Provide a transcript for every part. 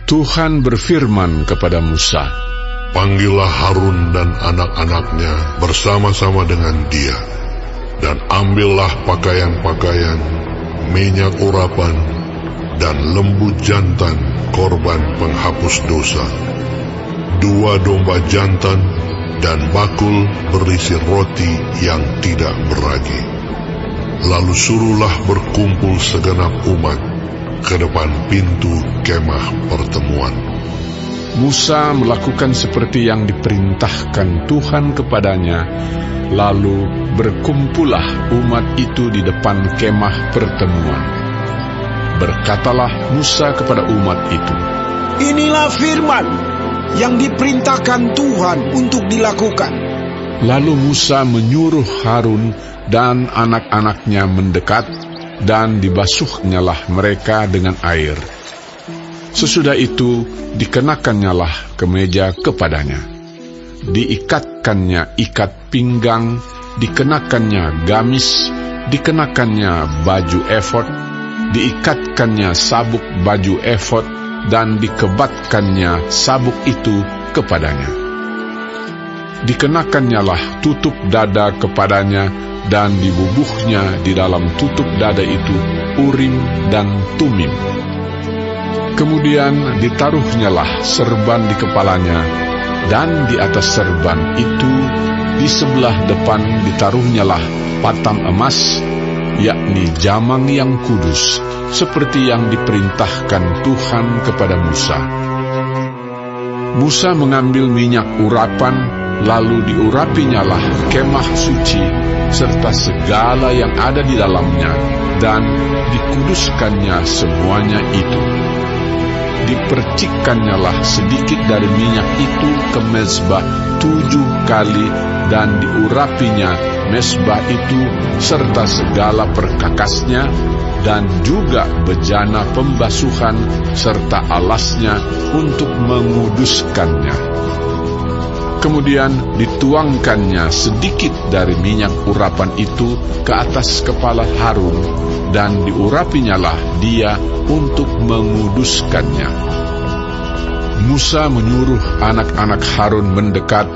Tuhan berfirman kepada Musa, "Panggillah Harun dan anak-anaknya bersama-sama dengan dia, dan ambillah pakaian-pakaian, minyak urapan, dan lembu jantan korban penghapus dosa, 2 domba jantan, dan bakul berisi roti yang tidak beragi. Lalu suruhlah berkumpul segenap umat ke depan pintu kemah pertemuan." Musa melakukan seperti yang diperintahkan Tuhan kepadanya, lalu berkumpullah umat itu di depan kemah pertemuan. Berkatalah Musa kepada umat itu, "Inilah firman yang diperintahkan Tuhan untuk dilakukan." Lalu Musa menyuruh Harun dan anak-anaknya mendekat, dan dibasuhnyalah mereka dengan air. Sesudah itu dikenakannya kemeja kepadanya, diikatkannya ikat pinggang, dikenakannya gamis, dikenakannya baju efod, diikatkannya sabuk baju efod, dan dikebatkannya sabuk itu kepadanya. Dikenakannya tutup dada kepadanya, dan dibubuhnya di dalam tutup dada itu Urim dan Tumim. Kemudian ditaruhnyalah serban di kepalanya, dan di atas serban itu di sebelah depan ditaruhnyalah patam emas, yakni jamang yang kudus, seperti yang diperintahkan Tuhan kepada Musa. Musa mengambil minyak urapan, lalu diurapinyalah kemah suci, serta segala yang ada di dalamnya, dan dikuduskannya semuanya itu. Dipercikkannyalah sedikit dari minyak itu ke mezbah 7 kali, dan diurapinya mezbah itu serta segala perkakasnya, dan juga bejana pembasuhan serta alasnya untuk menguduskannya. Kemudian dituangkannya sedikit dari minyak urapan itu ke atas kepala Harun, dan diurapinyalah dia untuk menguduskannya. Musa menyuruh anak-anak Harun mendekat,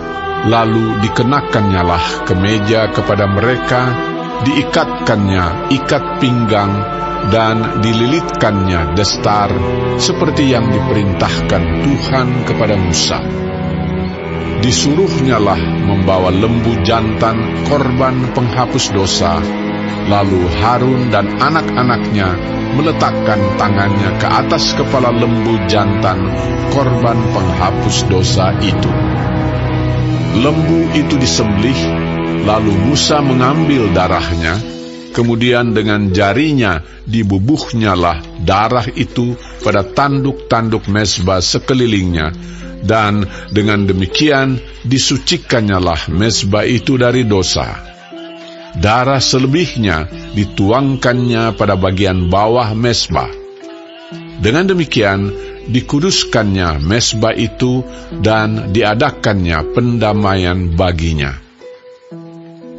lalu dikenakannya kemeja kepada mereka, diikatkannya ikat pinggang, dan dililitkannya destar, seperti yang diperintahkan Tuhan kepada Musa. Disuruhnyalah membawa lembu jantan korban penghapus dosa, lalu Harun dan anak-anaknya meletakkan tangannya ke atas kepala lembu jantan korban penghapus dosa itu. Lembu itu disembelih, lalu Musa mengambil darahnya, kemudian dengan jarinya dibubuhnyalah darah itu pada tanduk-tanduk mezbah sekelilingnya, dan dengan demikian disucikannyalah mezbah itu dari dosa. Darah selebihnya dituangkannya pada bagian bawah mezbah. Dengan demikian dikuduskannya mezbah itu, dan diadakannya pendamaian baginya.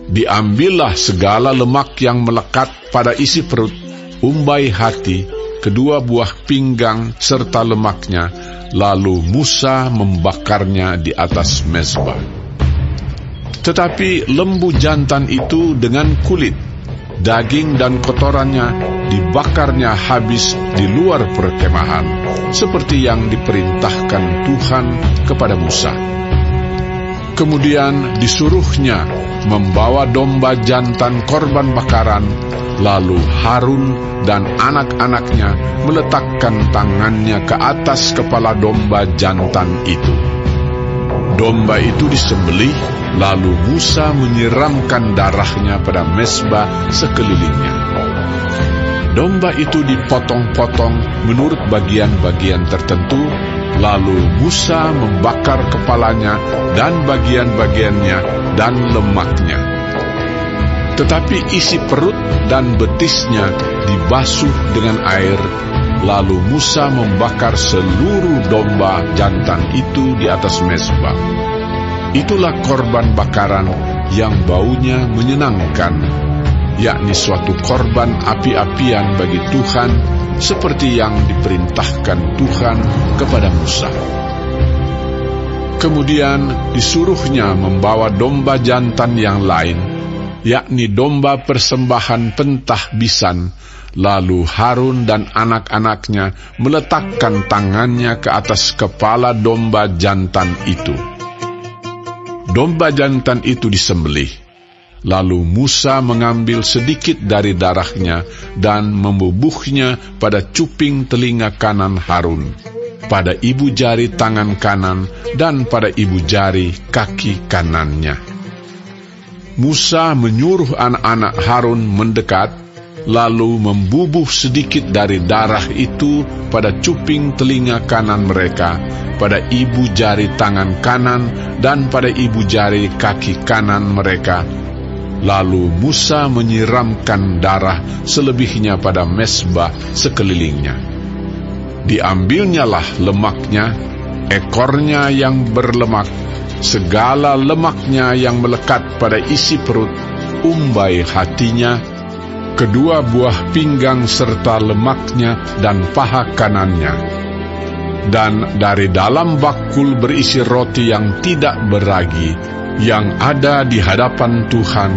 Diambillah segala lemak yang melekat pada isi perut, umbai hati, kedua buah pinggang serta lemaknya, lalu Musa membakarnya di atas mezbah. Tetapi lembu jantan itu dengan kulit, daging dan kotorannya dibakarnya habis di luar perkemahan, seperti yang diperintahkan Tuhan kepada Musa. Kemudian disuruhnya membawa domba jantan korban bakaran, lalu Harun dan anak-anaknya meletakkan tangannya ke atas kepala domba jantan itu. Domba itu disembelih, lalu Musa menyiramkan darahnya pada mezbah sekelilingnya. Domba itu dipotong-potong menurut bagian-bagian tertentu, lalu Musa membakar kepalanya dan bagian-bagiannya dan lemaknya. Tetapi isi perut dan betisnya dibasuh dengan air, lalu Musa membakar seluruh domba jantan itu di atas mezbah. Itulah korban bakaran yang baunya menyenangkan, yakni suatu korban api-apian bagi Tuhan seperti yang diperintahkan Tuhan kepada Musa. Kemudian disuruhnya membawa domba jantan yang lain, yakni domba persembahan pentahbisan. Lalu Harun dan anak-anaknya meletakkan tangannya ke atas kepala domba jantan itu. Domba jantan itu disembelih. Lalu Musa mengambil sedikit dari darahnya dan membubuhnya pada cuping telinga kanan Harun, pada ibu jari tangan kanan, dan pada ibu jari kaki kanannya. Musa menyuruh anak-anak Harun mendekat, lalu membubuh sedikit dari darah itu pada cuping telinga kanan mereka, pada ibu jari tangan kanan, dan pada ibu jari kaki kanan mereka. Lalu Musa menyiramkan darah selebihnya pada mezbah sekelilingnya. Diambilnyalah lemaknya, ekornya yang berlemak, segala lemaknya yang melekat pada isi perut, umbai hatinya, kedua buah pinggang serta lemaknya dan paha kanannya. Dan dari dalam bakul berisi roti yang tidak beragi, yang ada di hadapan Tuhan,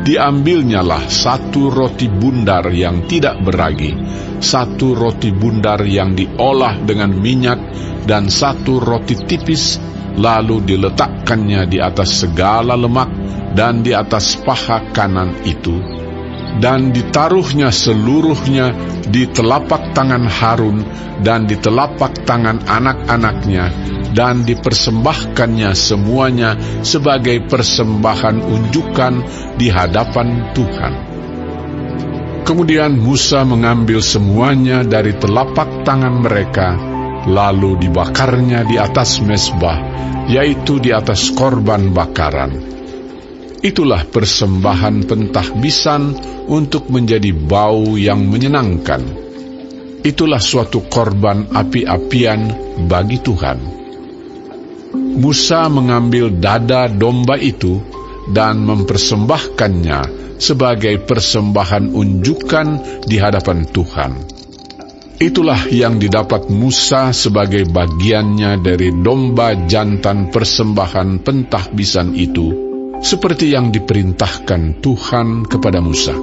diambilnyalah satu roti bundar yang tidak beragi, satu roti bundar yang diolah dengan minyak, dan satu roti tipis, lalu diletakkannya di atas segala lemak dan di atas paha kanan itu, dan ditaruhnya seluruhnya di telapak tangan Harun dan di telapak tangan anak-anaknya, dan dipersembahkannya semuanya sebagai persembahan unjukan di hadapan Tuhan. Kemudian Musa mengambil semuanya dari telapak tangan mereka, lalu dibakarnya di atas mezbah, yaitu di atas korban bakaran. Itulah persembahan pentahbisan untuk menjadi bau yang menyenangkan. Itulah suatu korban api-apian bagi Tuhan. Musa mengambil dada domba itu dan mempersembahkannya sebagai persembahan unjukan di hadapan Tuhan. Itulah yang didapat Musa sebagai bagiannya dari domba jantan persembahan pentahbisan itu, seperti yang diperintahkan Tuhan kepada Musa.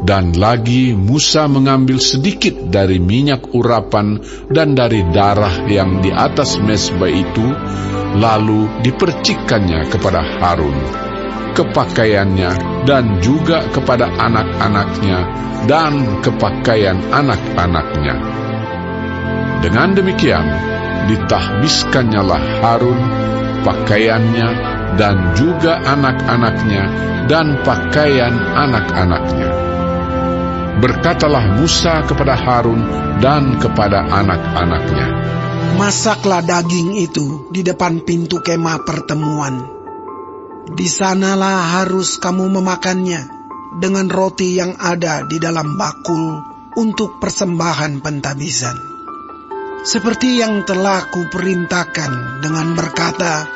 Dan lagi Musa mengambil sedikit dari minyak urapan dan dari darah yang di atas mezbah itu, lalu dipercikkannya kepada Harun, ke pakaiannya, dan juga kepada anak-anaknya, dan ke pakaian anak-anaknya. Dengan demikian, ditahbiskannyalah Harun, pakaiannya, dan juga anak-anaknya, dan pakaian anak-anaknya. Berkatalah Musa kepada Harun dan kepada anak-anaknya, masaklah daging itu di depan pintu kemah pertemuan. Di sanalah harus kamu memakannya dengan roti yang ada di dalam bakul untuk persembahan pentahbisan. Seperti yang telah kuperintahkan dengan berkata,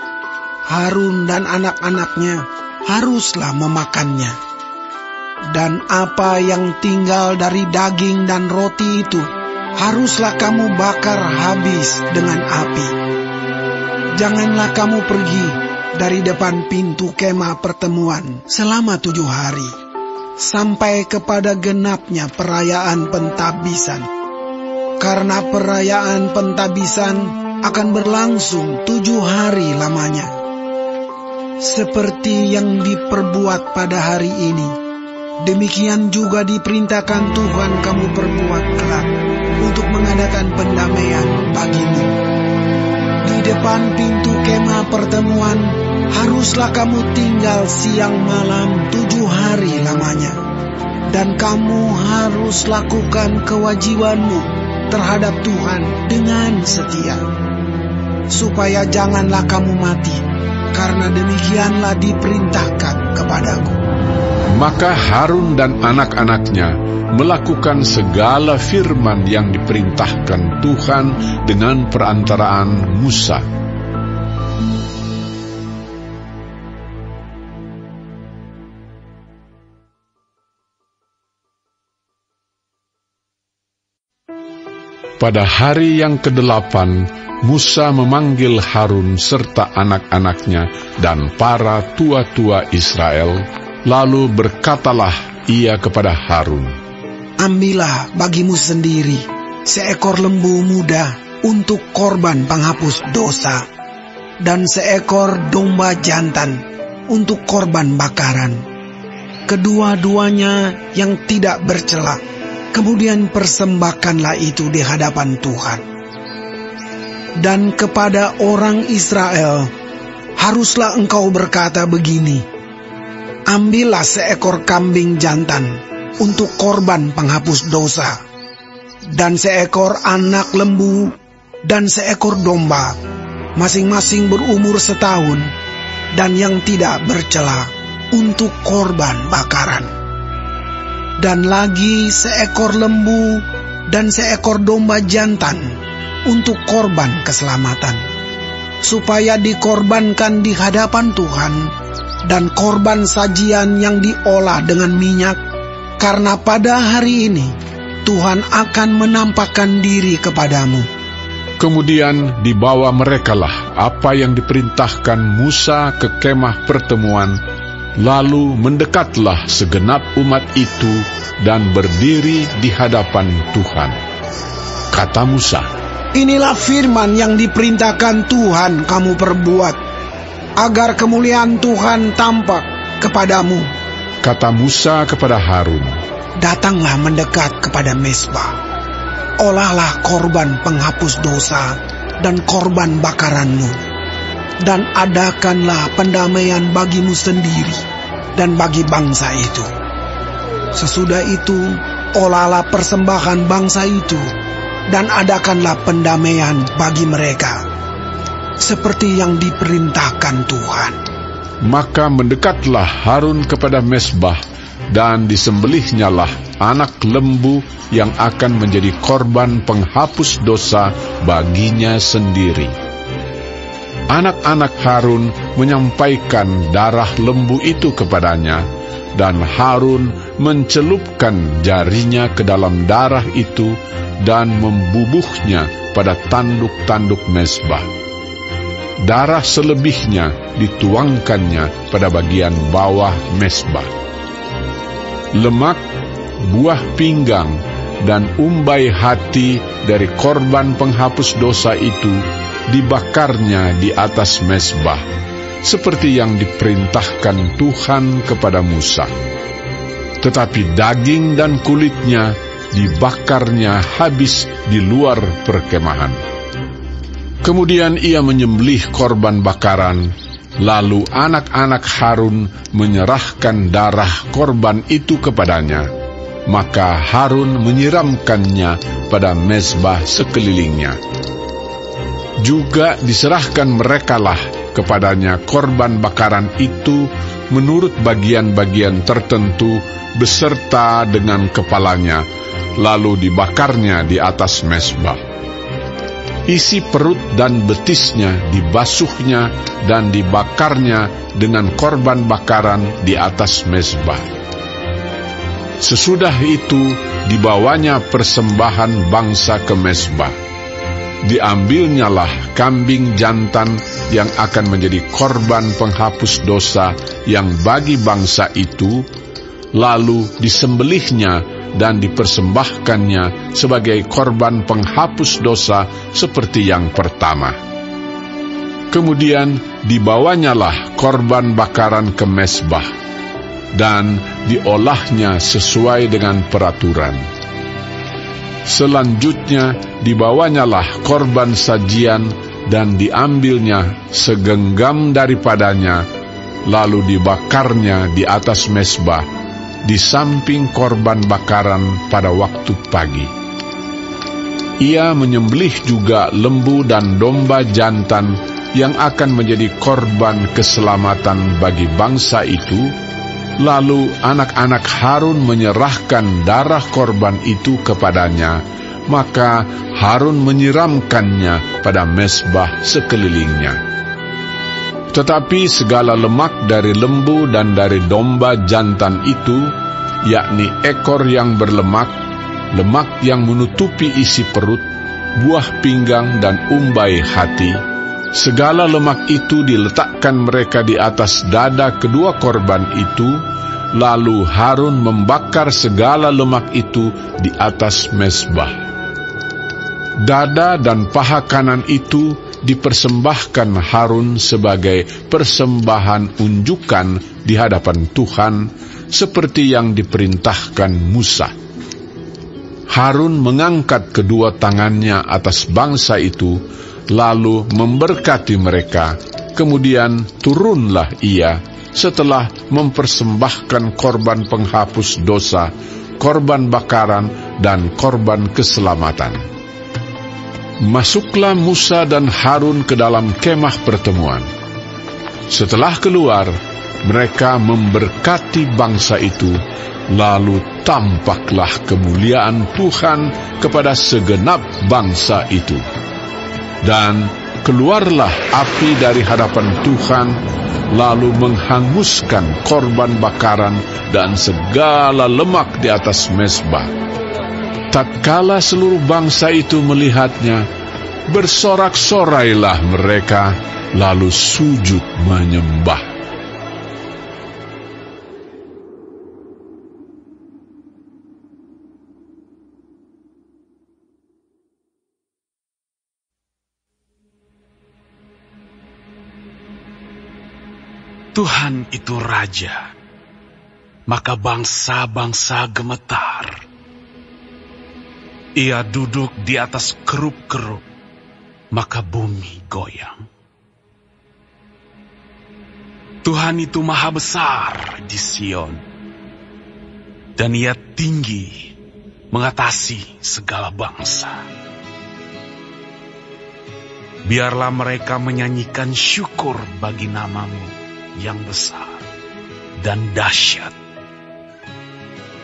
Harun dan anak-anaknya haruslah memakannya. Dan apa yang tinggal dari daging dan roti itu haruslah kamu bakar habis dengan api. Janganlah kamu pergi dari depan pintu kemah pertemuan selama 7 hari, sampai kepada genapnya perayaan pentahbisan. Karena perayaan pentahbisan akan berlangsung 7 hari lamanya. Seperti yang diperbuat pada hari ini, demikian juga diperintahkan Tuhan kamu perbuat kelak untuk mengadakan pendamaian bagimu. Di depan pintu kemah pertemuan haruslah kamu tinggal siang malam 7 hari lamanya. Dan kamu harus lakukan kewajibanmu terhadap Tuhan dengan setia, supaya janganlah kamu mati, karena demikianlah diperintahkan kepadaku. Maka Harun dan anak-anaknya melakukan segala firman yang diperintahkan Tuhan dengan perantaraan Musa. Pada hari yang ke-8, Musa memanggil Harun serta anak-anaknya dan para tua-tua Israel, lalu berkatalah ia kepada Harun, "Ambillah bagimu sendiri seekor lembu muda untuk korban penghapus dosa, dan seekor domba jantan untuk korban bakaran, kedua-duanya yang tidak bercela. Kemudian persembahkanlah itu di hadapan Tuhan. Dan kepada orang Israel, haruslah engkau berkata begini, ambillah seekor kambing jantan untuk korban penghapus dosa, dan seekor anak lembu, dan seekor domba, masing-masing berumur setahun, dan yang tidak bercela, untuk korban bakaran. Dan lagi seekor lembu dan seekor domba jantan untuk korban keselamatan, supaya dikorbankan di hadapan Tuhan, dan korban sajian yang diolah dengan minyak, karena pada hari ini Tuhan akan menampakkan diri kepadamu." Kemudian dibawa merekalah apa yang diperintahkan Musa ke kemah pertemuan, lalu mendekatlah segenap umat itu dan berdiri di hadapan Tuhan. Kata Musa, "Inilah firman yang diperintahkan Tuhan kamu perbuat, agar kemuliaan Tuhan tampak kepadamu." Kata Musa kepada Harun, "Datanglah mendekat kepada mezbah, olahlah korban penghapus dosa dan korban bakaranmu, dan adakanlah pendamaian bagimu sendiri dan bagi bangsa itu. Sesudah itu, olahlah persembahan bangsa itu, dan adakanlah pendamaian bagi mereka, seperti yang diperintahkan Tuhan." Maka mendekatlah Harun kepada mezbah, dan disembelihnyalah anak lembu yang akan menjadi korban penghapus dosa baginya sendiri. Anak-anak Harun menyampaikan darah lembu itu kepadanya, dan Harun mencelupkan jarinya ke dalam darah itu dan membubuhnya pada tanduk-tanduk mezbah. Darah selebihnya dituangkannya pada bagian bawah mezbah. Lemak, buah pinggang, dan umbai hati dari korban penghapus dosa itu dibakarnya di atas mezbah, seperti yang diperintahkan Tuhan kepada Musa. Tetapi daging dan kulitnya dibakarnya habis di luar perkemahan. Kemudian ia menyembelih korban bakaran, lalu anak-anak Harun menyerahkan darah korban itu kepadanya. Maka Harun menyiramkannya pada mezbah sekelilingnya. Juga diserahkan merekalah kepadanya korban bakaran itu menurut bagian-bagian tertentu beserta dengan kepalanya, lalu dibakarnya di atas mezbah. Isi perut dan betisnya dibasuhnya dan dibakarnya dengan korban bakaran di atas mezbah. Sesudah itu dibawanya persembahan bangsa ke mezbah. Diambilnyalah kambing jantan yang akan menjadi korban penghapus dosa yang bagi bangsa itu, lalu disembelihnya dan dipersembahkannya sebagai korban penghapus dosa seperti yang pertama. Kemudian dibawanyalah korban bakaran ke mezbah, dan diolahnya sesuai dengan peraturan. Selanjutnya dibawanyalah korban sajian dan diambilnya segenggam daripadanya, lalu dibakarnya di atas mezbah, di samping korban bakaran pada waktu pagi. Ia menyembelih juga lembu dan domba jantan yang akan menjadi korban keselamatan bagi bangsa itu, lalu anak-anak Harun menyerahkan darah korban itu kepadanya, maka Harun menyiramkannya pada mezbah sekelilingnya. Tetapi segala lemak dari lembu dan dari domba jantan itu, yakni ekor yang berlemak, lemak yang menutupi isi perut, buah pinggang dan umbai hati. Segala lemak itu diletakkan mereka di atas dada kedua korban itu, lalu Harun membakar segala lemak itu di atas mezbah. Dada dan paha kanan itu dipersembahkan Harun sebagai persembahan unjukan di hadapan Tuhan, seperti yang diperintahkan Musa. Harun mengangkat kedua tangannya atas bangsa itu, lalu memberkati mereka. Kemudian turunlah ia setelah mempersembahkan korban penghapus dosa, korban bakaran, dan korban keselamatan. Masuklah Musa dan Harun ke dalam kemah pertemuan. Setelah keluar, mereka memberkati bangsa itu, lalu tampaklah kemuliaan Tuhan kepada segenap bangsa itu. Dan keluarlah api dari hadapan Tuhan, lalu menghanguskan korban bakaran dan segala lemak di atas mezbah. Tatkala seluruh bangsa itu melihatnya, bersorak-sorailah mereka, lalu sujud menyembah. Tuhan itu Raja, maka bangsa-bangsa gemetar. Ia duduk di atas kerub-kerub, maka bumi goyang. Tuhan itu maha besar di Sion, dan ia tinggi mengatasi segala bangsa. Biarlah mereka menyanyikan syukur bagi nama-Mu yang besar dan dahsyat.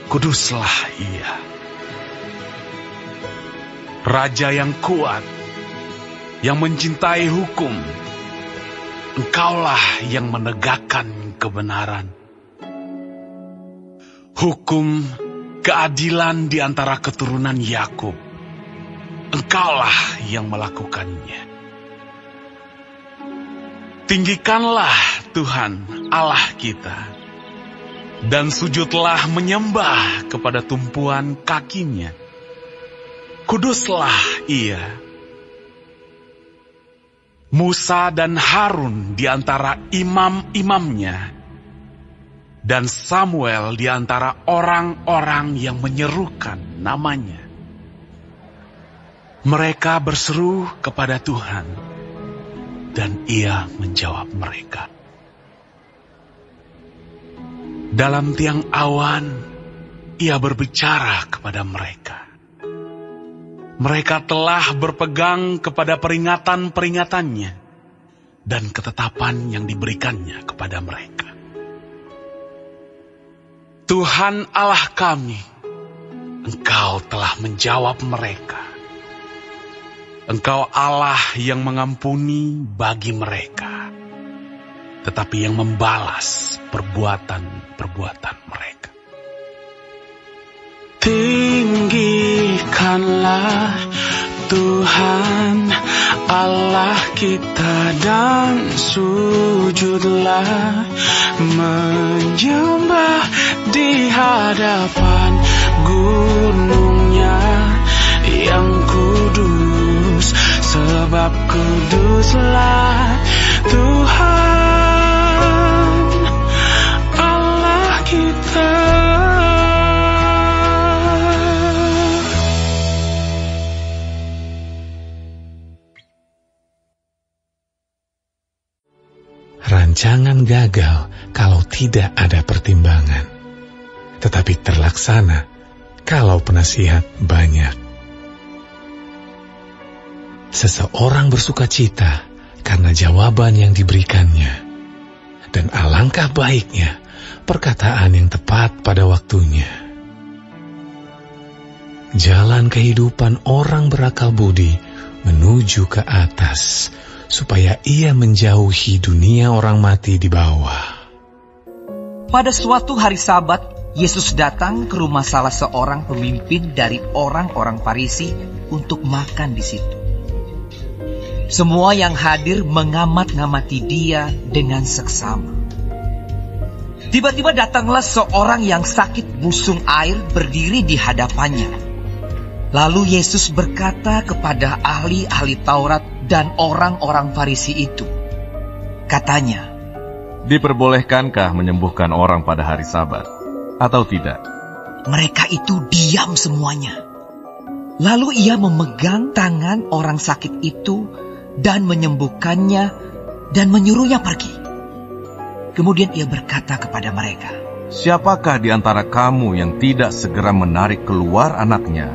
Kuduslah Ia, Raja yang kuat, yang mencintai hukum. Engkaulah yang menegakkan kebenaran. Hukum keadilan di antara keturunan Yakub. Engkaulah yang melakukannya. Tinggikanlah Tuhan Allah kita, dan sujudlah menyembah kepada tumpuan kakinya. Kuduslah Ia. Musa dan Harun di antara imam-imamnya, dan Samuel di antara orang-orang yang menyerukan namanya. Mereka berseru kepada Tuhan, dan Ia menjawab mereka. Dalam tiang awan, Ia berbicara kepada mereka. Mereka telah berpegang kepada peringatan-peringatannya dan ketetapan yang diberikannya kepada mereka. Tuhan Allah kami, Engkau telah menjawab mereka. Engkau Allah yang mengampuni bagi mereka, tetapi yang membalas perbuatan-perbuatan mereka. Tinggikanlah Tuhan Allah kita, dan sujudlah menyembah di hadapan gunungnya yang kudus, sebab kuduslah Tuhan Allah kita. Rancangan gagal kalau tidak ada pertimbangan, tetapi terlaksana kalau penasihat banyak. Seseorang bersuka cita karena jawaban yang diberikannya, dan alangkah baiknya perkataan yang tepat pada waktunya. Jalan kehidupan orang berakal budi menuju ke atas, supaya ia menjauhi dunia orang mati di bawah. Pada suatu hari Sabat, Yesus datang ke rumah salah seorang pemimpin dari orang-orang Farisi untuk makan di situ. Semua yang hadir mengamat-ngamati dia dengan seksama. Tiba-tiba datanglah seorang yang sakit busung air berdiri di hadapannya. Lalu Yesus berkata kepada ahli-ahli Taurat dan orang-orang Farisi itu, katanya, "Diperbolehkankah menyembuhkan orang pada hari Sabat, atau tidak?" Mereka itu diam semuanya. Lalu ia memegang tangan orang sakit itu dan menyembuhkannya dan menyuruhnya pergi. Kemudian ia berkata kepada mereka, "Siapakah di antara kamu yang tidak segera menarik keluar anaknya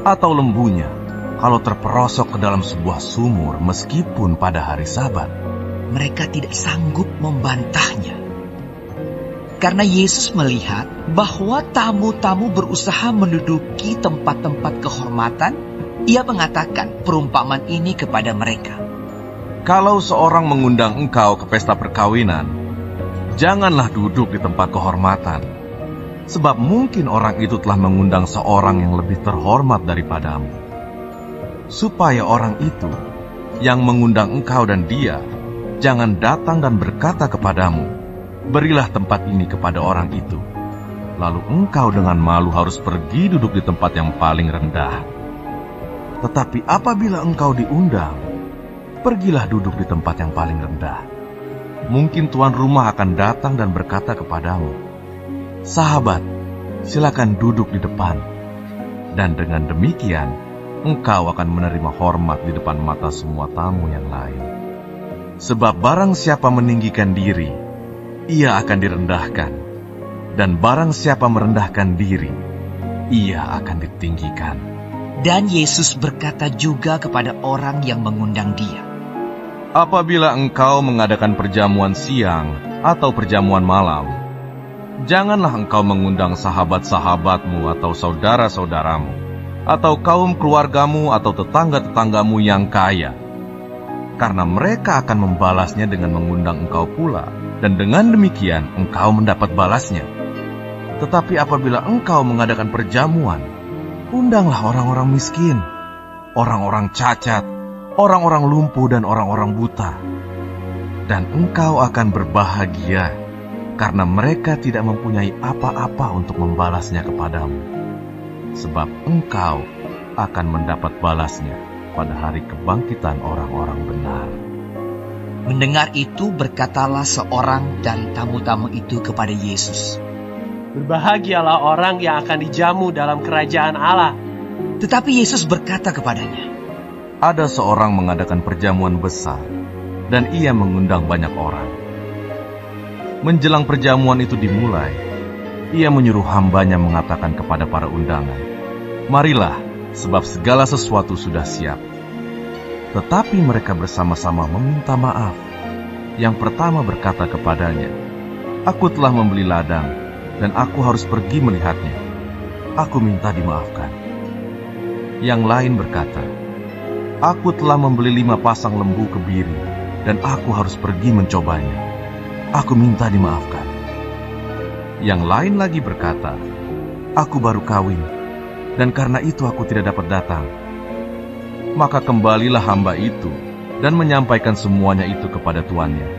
atau lembunya kalau terperosok ke dalam sebuah sumur meskipun pada hari Sabat?" Mereka tidak sanggup membantahnya. Karena Yesus melihat bahwa tamu-tamu berusaha menduduki tempat-tempat kehormatan, ia mengatakan perumpamaan ini kepada mereka. "Kalau seorang mengundang engkau ke pesta perkawinan, janganlah duduk di tempat kehormatan, sebab mungkin orang itu telah mengundang seorang yang lebih terhormat daripadamu. Supaya orang itu yang mengundang engkau dan dia jangan datang dan berkata kepadamu, 'Berilah tempat ini kepada orang itu.' Lalu engkau dengan malu harus pergi duduk di tempat yang paling rendah. Tetapi apabila engkau diundang, pergilah duduk di tempat yang paling rendah. Mungkin tuan rumah akan datang dan berkata kepadamu, 'Sahabat, silakan duduk di depan.' Dan dengan demikian, engkau akan menerima hormat di depan mata semua tamu yang lain. Sebab barang siapa meninggikan diri, ia akan direndahkan. Dan barang siapa merendahkan diri, ia akan ditinggikan." Dan Yesus berkata juga kepada orang yang mengundang dia, "Apabila engkau mengadakan perjamuan siang atau perjamuan malam, janganlah engkau mengundang sahabat-sahabatmu atau saudara-saudaramu, atau kaum keluargamu atau tetangga-tetanggamu yang kaya, karena mereka akan membalasnya dengan mengundang engkau pula, dan dengan demikian engkau mendapat balasnya. Tetapi apabila engkau mengadakan perjamuan, undanglah orang-orang miskin, orang-orang cacat, orang-orang lumpuh dan orang-orang buta. Dan engkau akan berbahagia, karena mereka tidak mempunyai apa-apa untuk membalasnya kepadamu. Sebab engkau akan mendapat balasnya pada hari kebangkitan orang-orang benar." Mendengar itu berkatalah seorang dari tamu-tamu itu kepada Yesus, "Berbahagialah orang yang akan dijamu dalam kerajaan Allah." Tetapi Yesus berkata kepadanya, "Ada seorang mengadakan perjamuan besar, dan ia mengundang banyak orang. Menjelang perjamuan itu dimulai, ia menyuruh hambanya mengatakan kepada para undangan, 'Marilah, sebab segala sesuatu sudah siap.' Tetapi mereka bersama-sama meminta maaf. Yang pertama berkata kepadanya, 'Aku telah membeli ladang, dan aku harus pergi melihatnya. Aku minta dimaafkan.' Yang lain berkata, 'Aku telah membeli 5 pasang lembu kebiri, dan aku harus pergi mencobanya. Aku minta dimaafkan.' Yang lain lagi berkata, 'Aku baru kawin, dan karena itu aku tidak dapat datang.' Maka kembalilah hamba itu dan menyampaikan semuanya itu kepada tuannya.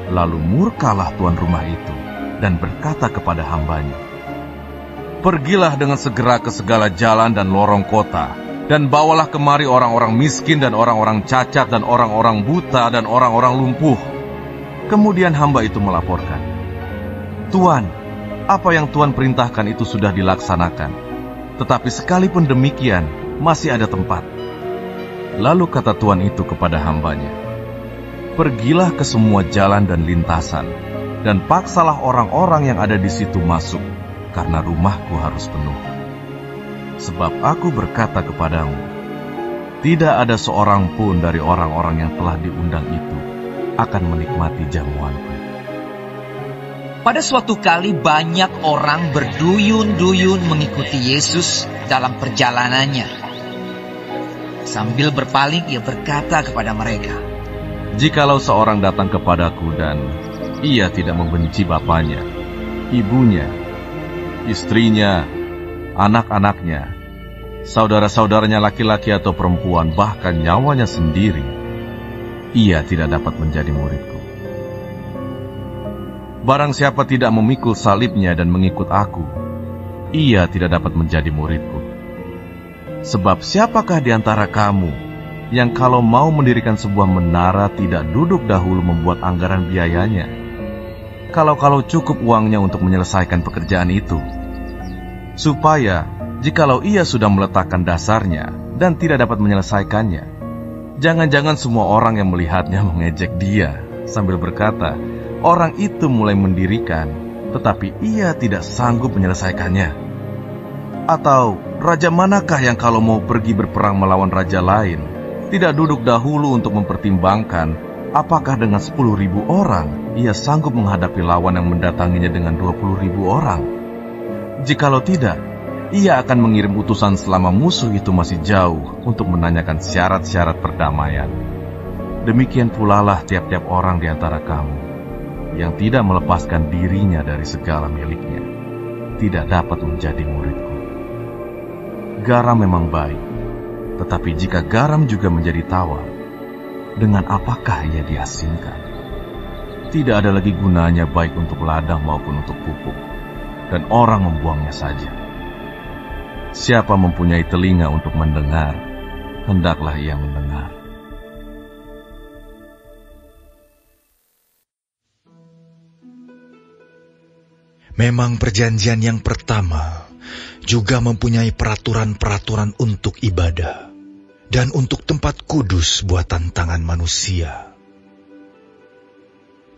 Lalu murkalah tuan rumah itu dan berkata kepada hambanya, 'Pergilah dengan segera ke segala jalan dan lorong kota, dan bawalah kemari orang-orang miskin dan orang-orang cacat dan orang-orang buta dan orang-orang lumpuh.' Kemudian hamba itu melaporkan, 'Tuan, apa yang Tuan perintahkan itu sudah dilaksanakan, tetapi sekalipun demikian masih ada tempat.' Lalu kata tuan itu kepada hambanya, 'Pergilah ke semua jalan dan lintasan, dan paksalah orang-orang yang ada di situ masuk, karena rumahku harus penuh. Sebab aku berkata kepadamu, tidak ada seorang pun dari orang-orang yang telah diundang itu akan menikmati jamuanku.'" Pada suatu kali banyak orang berduyun-duyun mengikuti Yesus dalam perjalanannya. Sambil berpaling ia berkata kepada mereka, "Jikalau seorang datang kepadaku dan ia tidak membenci bapaknya, ibunya, istrinya, anak-anaknya, saudara-saudaranya laki-laki atau perempuan, bahkan nyawanya sendiri, ia tidak dapat menjadi muridku. Barang siapa tidak memikul salibnya dan mengikut aku, ia tidak dapat menjadi muridku. Sebab siapakah di antara kamu yang kalau mau mendirikan sebuah menara tidak duduk dahulu membuat anggaran biayanya? Kalau cukup uangnya untuk menyelesaikan pekerjaan itu, supaya jikalau ia sudah meletakkan dasarnya dan tidak dapat menyelesaikannya, jangan-jangan semua orang yang melihatnya mengejek dia sambil berkata, orang itu mulai mendirikan, tetapi ia tidak sanggup menyelesaikannya. Atau raja manakah yang kalau mau pergi berperang melawan raja lain, tidak duduk dahulu untuk mempertimbangkan apakah dengan 10.000 orang ia sanggup menghadapi lawan yang mendatanginya dengan 20.000 orang? Jikalau tidak, ia akan mengirim utusan selama musuh itu masih jauh untuk menanyakan syarat-syarat perdamaian. Demikian pula lah tiap-tiap orang di antara kamu yang tidak melepaskan dirinya dari segala miliknya, tidak dapat menjadi muridku. Garam memang baik, tetapi jika garam juga menjadi tawar, dengan apakah ia diasinkan? Tidak ada lagi gunanya baik untuk ladang maupun untuk pupuk, dan orang membuangnya saja. Siapa mempunyai telinga untuk mendengar, hendaklah ia mendengar. Memang perjanjian yang pertama juga mempunyai peraturan-peraturan untuk ibadah dan untuk tempat kudus buatan tangan manusia.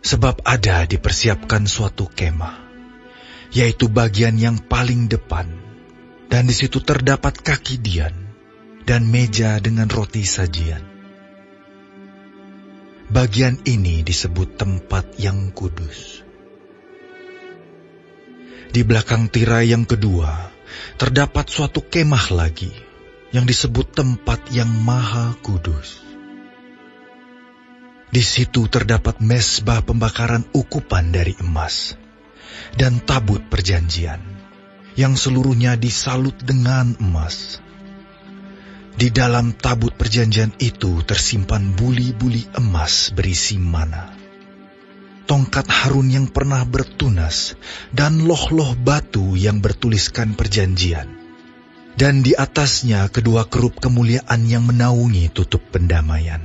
Sebab ada dipersiapkan suatu kemah, yaitu bagian yang paling depan, dan di situ terdapat kaki dian dan meja dengan roti sajian. Bagian ini disebut tempat yang kudus. Di belakang tirai yang kedua, terdapat suatu kemah lagi, yang disebut tempat yang maha kudus. Di situ terdapat mezbah pembakaran ukupan dari emas, dan tabut perjanjian, yang seluruhnya disalut dengan emas. Di dalam tabut perjanjian itu tersimpan buli-buli emas berisi mana, tongkat Harun yang pernah bertunas, dan loh-loh batu yang bertuliskan perjanjian. Dan di atasnya kedua kerup kemuliaan yang menaungi tutup pendamaian.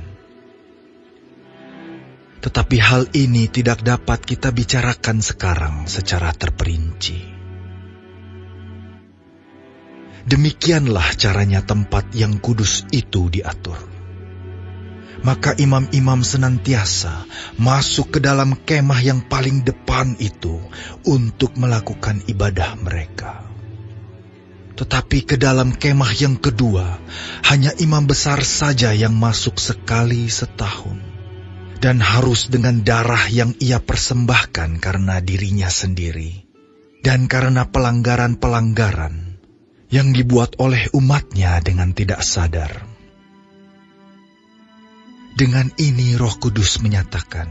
Tetapi hal ini tidak dapat kita bicarakan sekarang secara terperinci. Demikianlah caranya tempat yang kudus itu diatur. Maka imam-imam senantiasa masuk ke dalam kemah yang paling depan itu untuk melakukan ibadah mereka. Tetapi ke dalam kemah yang kedua, hanya imam besar saja yang masuk sekali setahun, dan harus dengan darah yang ia persembahkan karena dirinya sendiri, dan karena pelanggaran-pelanggaran yang dibuat oleh umatnya dengan tidak sadar. Dengan ini Roh Kudus menyatakan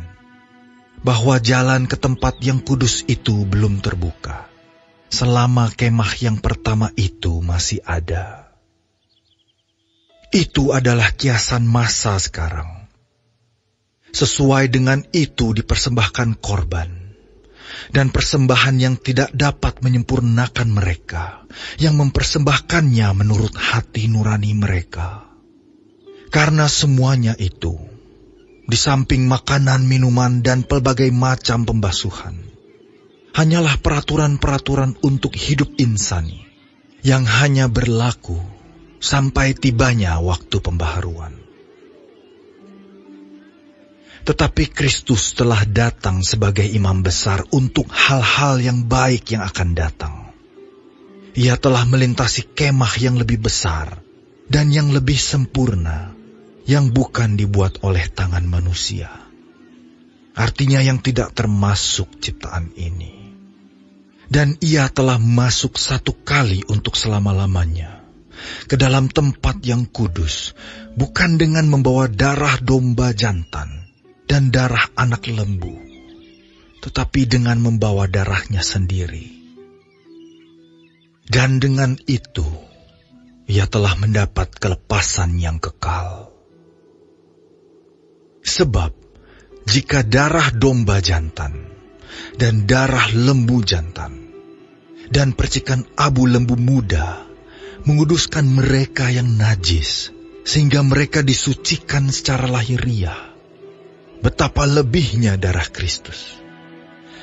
bahwa jalan ke tempat yang kudus itu belum terbuka, selama kemah yang pertama itu masih ada. Itu adalah kiasan masa sekarang. Sesuai dengan itu dipersembahkan korban, dan persembahan yang tidak dapat menyempurnakan mereka, yang mempersembahkannya menurut hati nurani mereka. Karena semuanya itu, di samping makanan, minuman, dan pelbagai macam pembasuhan, hanyalah peraturan-peraturan untuk hidup insani, yang hanya berlaku sampai tibanya waktu pembaharuan. Tetapi Kristus telah datang sebagai imam besar untuk hal-hal yang baik yang akan datang. Ia telah melintasi kemah yang lebih besar dan yang lebih sempurna, yang bukan dibuat oleh tangan manusia. Artinya yang tidak termasuk ciptaan ini. Dan ia telah masuk satu kali untuk selama-lamanya ke dalam tempat yang kudus, bukan dengan membawa darah domba jantan dan darah anak lembu, tetapi dengan membawa darahnya sendiri. Dan dengan itu, ia telah mendapat kelepasan yang kekal. Sebab, jika darah domba jantan, dan darah lembu jantan, dan percikan abu lembu muda menguduskan mereka yang najis, sehingga mereka disucikan secara lahiriah, betapa lebihnya darah Kristus,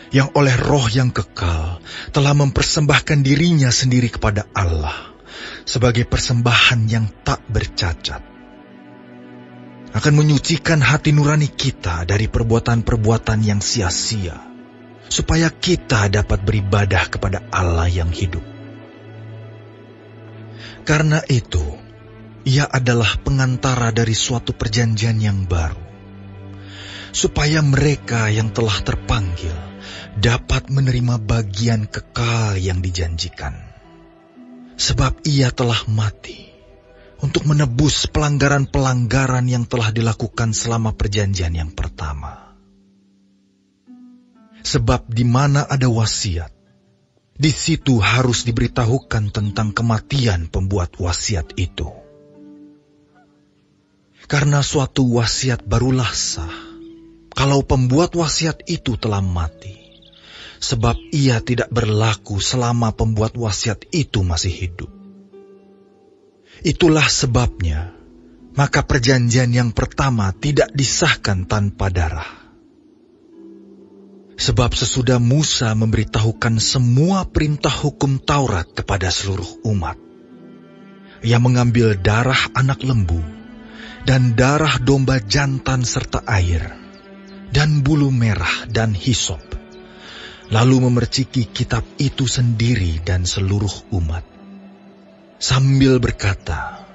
yang oleh Roh yang kekal telah mempersembahkan dirinya sendiri kepada Allah sebagai persembahan yang tak bercacat, akan menyucikan hati nurani kita dari perbuatan-perbuatan yang sia-sia, supaya kita dapat beribadah kepada Allah yang hidup. Karena itu, Ia adalah pengantara dari suatu perjanjian yang baru, supaya mereka yang telah terpanggil dapat menerima bagian kekal yang dijanjikan. Sebab Ia telah mati untuk menebus pelanggaran-pelanggaran yang telah dilakukan selama perjanjian yang pertama. Sebab di mana ada wasiat, di situ harus diberitahukan tentang kematian pembuat wasiat itu. Karena suatu wasiat barulah sah kalau pembuat wasiat itu telah mati, sebab ia tidak berlaku selama pembuat wasiat itu masih hidup. Itulah sebabnya, maka perjanjian yang pertama tidak disahkan tanpa darah. Sebab sesudah Musa memberitahukan semua perintah hukum Taurat kepada seluruh umat, ia mengambil darah anak lembu, dan darah domba jantan serta air, dan bulu merah dan hisop, lalu memerciki kitab itu sendiri dan seluruh umat, sambil berkata,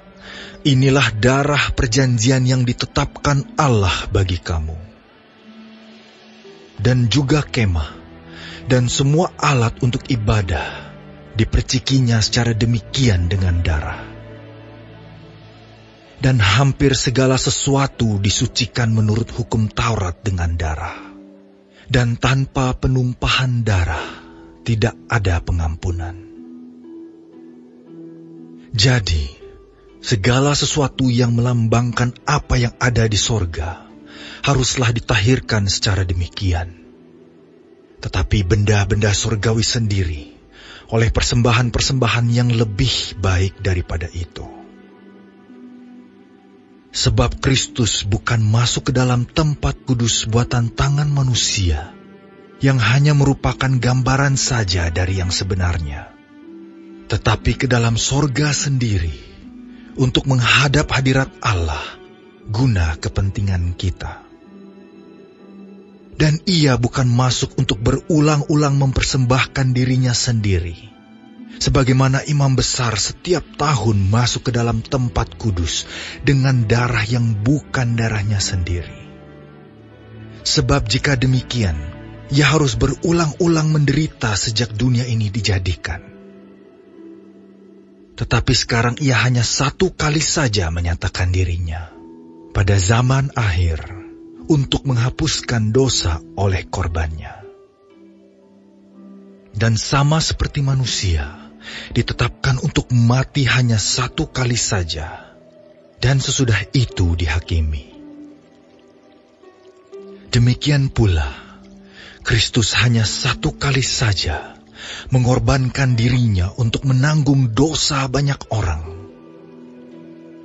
"Inilah darah perjanjian yang ditetapkan Allah bagi kamu." Dan juga kemah dan semua alat untuk ibadah dipercikinya secara demikian dengan darah. Dan hampir segala sesuatu disucikan menurut hukum Taurat dengan darah. Dan tanpa penumpahan darah tidak ada pengampunan. Jadi, segala sesuatu yang melambangkan apa yang ada di sorga haruslah ditahirkan secara demikian. Tetapi benda-benda surgawi sendiri oleh persembahan-persembahan yang lebih baik daripada itu. Sebab Kristus bukan masuk ke dalam tempat kudus buatan tangan manusia, yang hanya merupakan gambaran saja dari yang sebenarnya, tetapi ke dalam sorga sendiri, untuk menghadap hadirat Allah, guna kepentingan kita. Dan Ia bukan masuk untuk berulang-ulang mempersembahkan dirinya sendiri, sebagaimana imam besar setiap tahun masuk ke dalam tempat kudus dengan darah yang bukan darahnya sendiri. Sebab jika demikian, Ia harus berulang-ulang menderita sejak dunia ini dijadikan. Tetapi sekarang Ia hanya satu kali saja menyatakan dirinya, pada zaman akhir, untuk menghapuskan dosa oleh korbannya. Dan sama seperti manusia, ditetapkan untuk mati hanya satu kali saja, dan sesudah itu dihakimi. Demikian pula, Kristus hanya satu kali saja mengorbankan dirinya untuk menanggung dosa banyak orang.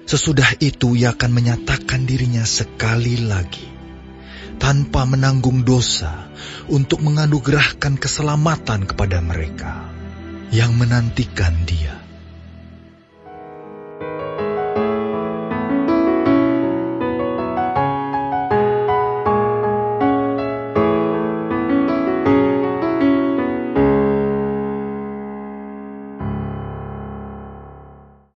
Sesudah itu Ia akan menyatakan dirinya sekali lagi, tanpa menanggung dosa, untuk menganugerahkan keselamatan kepada mereka yang menantikan Dia.